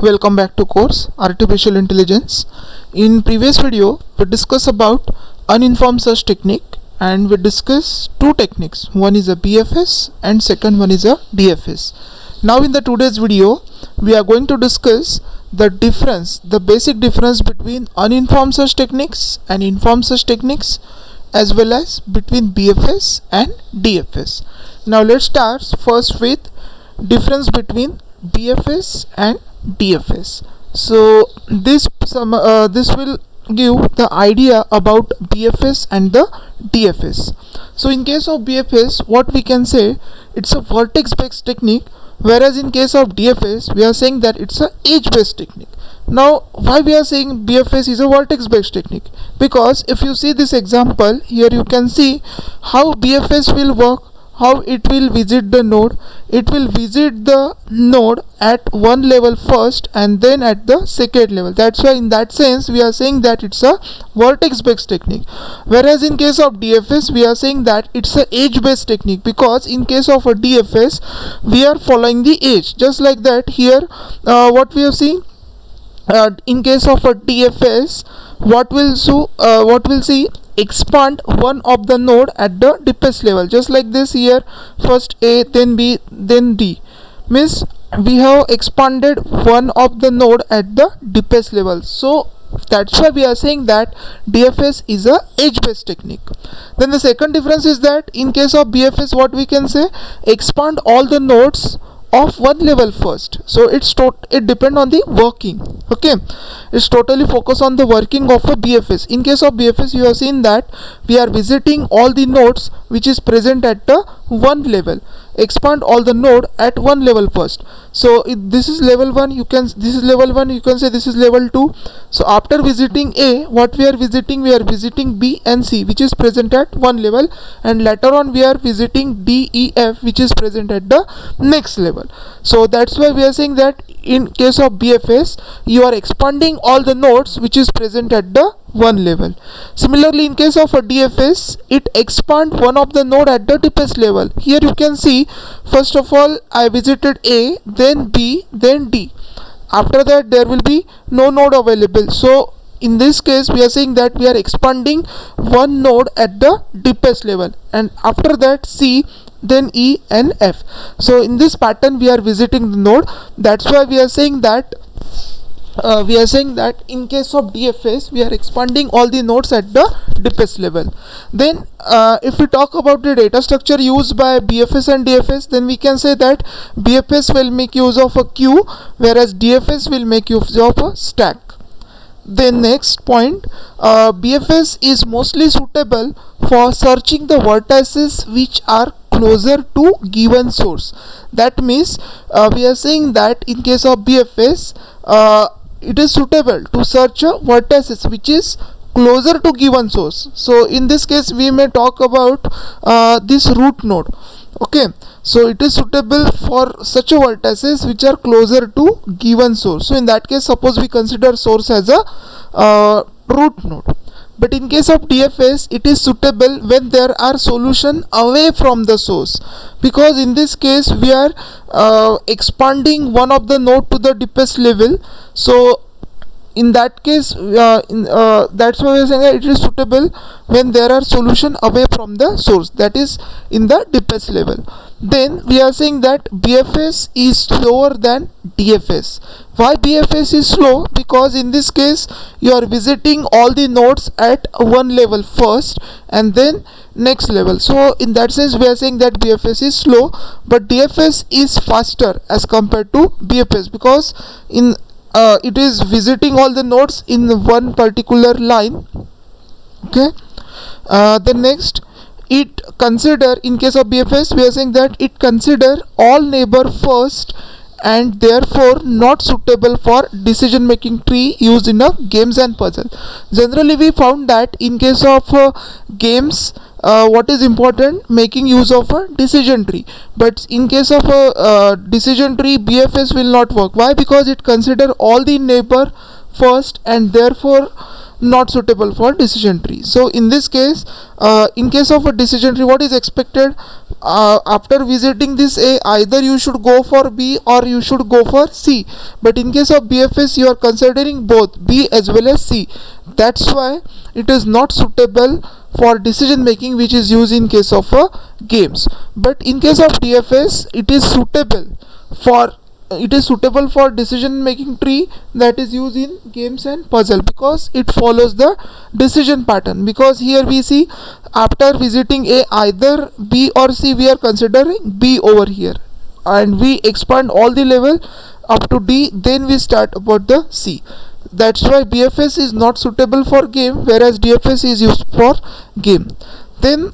Welcome back to course Artificial Intelligence. In previous video we discussed about uninformed search technique and we discussed two techniques. One is a BFS and second one is a DFS. Now in the today's video we are going to discuss the basic difference between uninformed search techniques and informed search techniques, as well as between BFS and DFS. Now let's start first with difference between BFS and DFS. So this will give the idea about BFS and the DFS. So in case of BFS, what we can say, it's a vertex based technique, whereas in case of DFS we are saying that it's a edge based technique. Now why we are saying BFS is a vertex based technique? Because if you see this example here, you can see how BFS will work, how it will visit the node. It will visit the node at one level first and then at the second level. That's why in that sense we are saying that it's a vertex based technique, whereas in case of DFS we are saying that it's a edge based technique, because in case of a DFS we are following the edge. Just like that here, what we have seen, in case of a DFS, what will see, expand one of the node at the deepest level. Just like this here, first A, then B, then D, means we have expanded one of the node at the deepest level. So that's why we are saying that DFS is a edge based technique. Then the second difference is that in case of BFS, what we can say, expand all the nodes of one level first. So it depend on the working. Okay, it's totally focused on the working of a BFS. In case of BFS, you have seen that we are visiting all the nodes which is present at the one level. Expand all the node at one level first. So this is level 1, you can say this is level 2. So after visiting A, what we are visiting B and C, which is present at one level, and later on we are visiting D, E, F, which is present at the next level. So that's why we are saying that in case of BFS you are expanding all the nodes which is present at the one level. Similarly, in case of a DFS, it expand one of the node at the deepest level. Here you can see, first of all I visited A, then B, then D. After that there will be no node available. So in this case we are saying that we are expanding one node at the deepest level, and after that C, then E and F. So in this pattern we are visiting the node. That's why we are saying that in case of DFS we are expanding all the nodes at the deepest level. Then if we talk about the data structure used by BFS and DFS, then we can say that BFS will make use of a queue, whereas DFS will make use of a stack. Then next point, BFS is mostly suitable for searching the vertices which are closer to given source. That means we are saying that in case of BFS, it is suitable to search vertices which is closer to given source. So in this case we may talk about this root node. Okay, so it is suitable for such a vertices which are closer to given source. So in that case, suppose we consider source as a root node. But in case of DFS, it is suitable when there are solution away from the source, because in this case we are expanding one of the node to the deepest level. So in that case, that's why we are saying that it is suitable when there are solution away from the source, that is in the deepest level. Then we are saying that BFS is slower than DFS. Why BFS is slow? Because in this case you are visiting all the nodes at one level first and then next level. So in that sense we are saying that BFS is slow, but DFS is faster as compared to BFS, because in it is visiting all the nodes in one particular line. Okay, the next, it consider, in case of BFS we are saying that it consider all neighbor first and therefore not suitable for decision making tree used in a games and puzzle. Generally we found that in case of games, what is important, making use of a decision tree, but in case of a decision tree BFS will not work. Why? Because it consider all the neighbor first and therefore not suitable for decision tree. So in this case, in case of a decision tree, what is expected after visiting this A, either you should go for B or you should go for C, but in case of BFS you are considering both B as well as C. That's why it is not suitable for decision making, which is used in case of games. But in case of DFS, it is suitable for decision making tree that is used in games and puzzle, because it follows the decision pattern. Because here we see, after visiting A, either B or C, we are considering B over here, and we expand all the level up to D, then we start about the C. That's why BFS is not suitable for game, whereas DFS is used for game. Then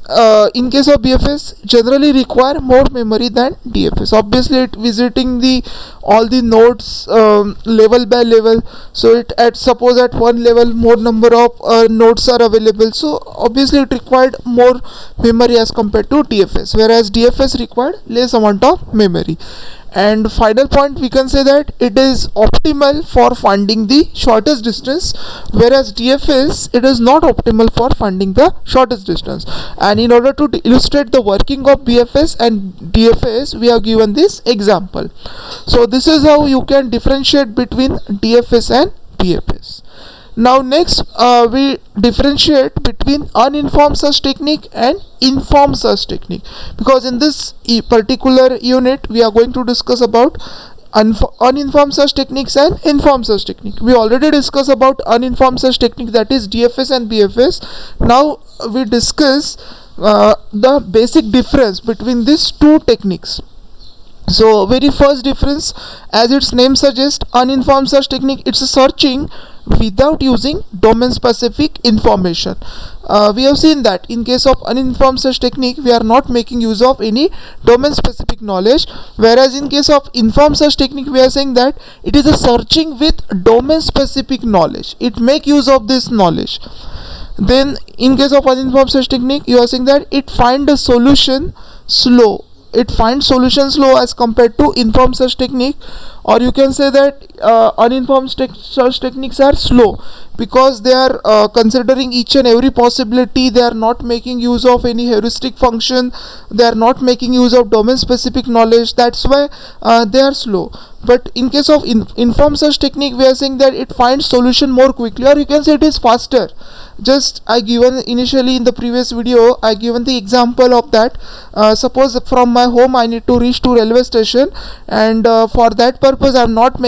in case of BFS, generally require more memory than DFS. Obviously it visiting the all the nodes level by level, so it at suppose at one level more number of nodes are available, so obviously it required more memory as compared to DFS, whereas DFS required less amount of memory. And final point, we can say that it is optimal for finding the shortest distance, whereas DFS, it is not optimal for finding the shortest distance. And in order to illustrate the working of BFS and DFS, we have given this example. So this is how you can differentiate between DFS and BFS. Now next, we differentiate between uninformed search technique and informed search technique, because in this particular unit we are going to discuss about uninformed search techniques and informed search technique. We already discussed about uninformed search technique, that is DFS and BFS. Now we discuss the basic difference between these two techniques. So very first difference, as its name suggests, uninformed search technique, it's a searching without using domain specific information. We have seen that in case of uninformed search technique, we are not making use of any domain specific knowledge, whereas in case of informed search technique, we are saying that it is a searching with domain specific knowledge. It make use of this knowledge. Then in case of uninformed search technique, you are saying that it find a solution slow. It finds solution slow as compared to informed search technique, or you can say that uninformed search techniques are slow because they are considering each and every possibility. They are not making use of any heuristic function, they are not making use of domain specific knowledge. That's why they are slow. But in case of informed search technique, we are saying that it finds solution more quickly, or you can say it is faster. Just I given initially in the previous video, I given the example of that. Suppose from my home I need to reach to railway station, and for that purpose I am not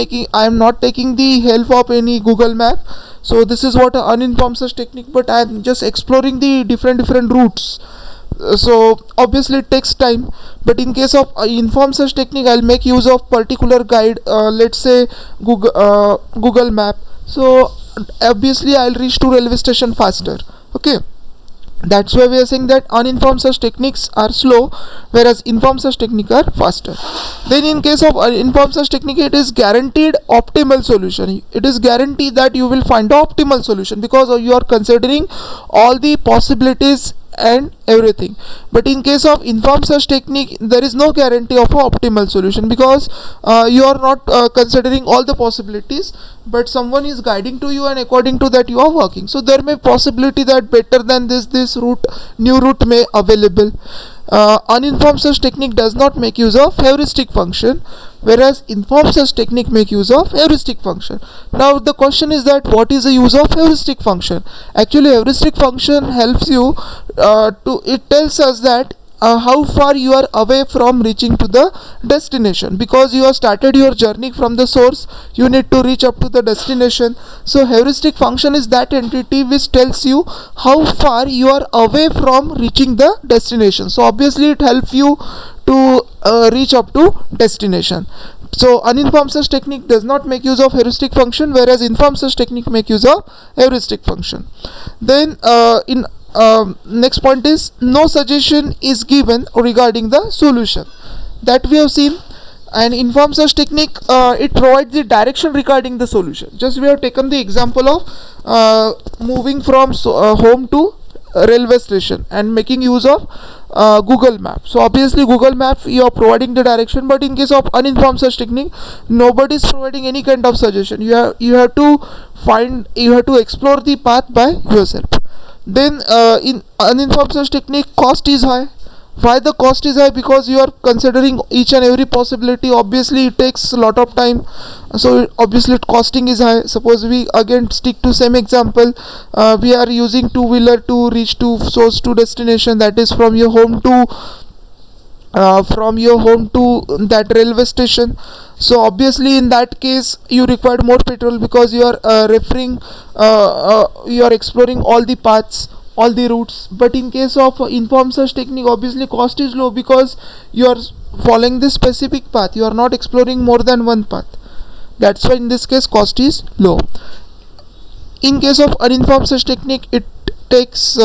taking the help of any Google map. So this is what uninformed search technique, but I am just exploring the different routes. So obviously it takes time. But in case of informed search technique, I'll make use of particular guide, let's say Google map. So obviously I'll reach to railway station faster. Okay, that's why we are saying that uninformed search techniques are slow, whereas informed search technique are faster. Then in case of informed search technique, it is guaranteed optimal solution. It is guaranteed that you will find the optimal solution because you are considering all the possibilities and everything. But in case of informed search technique, there is no guarantee of an optimal solution, because you are not considering all the possibilities, but someone is guiding to you, and according to that you are working. So there may possibility that better than this route, new route may available. Uninformed search technique does not make use of heuristic function, whereas informed search technique make use of heuristic function. Now the question is that what is the use of heuristic function? Actually heuristic function helps you it tells us that how far you are away from reaching to the destination, because you have started your journey from the source, you need to reach up to the destination. So heuristic function is that entity which tells you how far you are away from reaching the destination. So obviously it helps you to reach up to destination. So uninformed search technique does not make use of heuristic function, whereas informed search technique make use of heuristic function. Then next point is no suggestion is given regarding the solution, that we have seen. And informed search technique, it provides the direction regarding the solution. Just we have taken the example of moving from home to railway station and making use of Google Map. So obviously Google Map, you are providing the direction, but in case of uninformed search technique, nobody is providing any kind of suggestion. You have to explore the path by yourself. Then in uninformed search technique, cost is high. Why the cost is high? Because you are considering each and every possibility. Obviously it takes a lot of time, so obviously costing is high. Suppose we again stick to same example, we are using two-wheeler to reach to source to destination, that is from your home to that railway station. So obviously in that case you require more petrol, because you are you are exploring all the paths, all the routes. But in case of informed search technique, obviously cost is low, because you are following the specific path, you are not exploring more than one path. That's why in this case cost is low. In case of uninformed search technique, it takes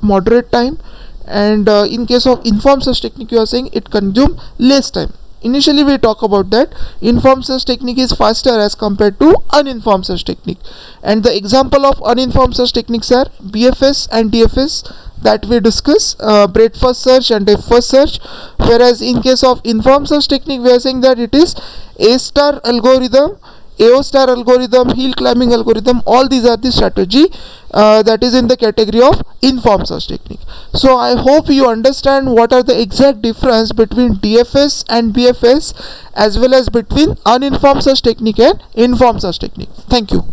moderate time, and in case of informed search technique, you are saying it consume less time. Initially we talk about that informed search technique is faster as compared to uninformed search technique, and the example of uninformed search techniques are BFS and DFS that we discuss, breadth first search and depth first search. Whereas in case of informed search technique, we are saying that it is A star algorithm, AO star algorithm, hill climbing algorithm. All these are the strategy that is in the category of informed search technique. So I hope you understand what are the exact difference between DFS and BFS, as well as between uninformed search technique and informed search technique. Thank you.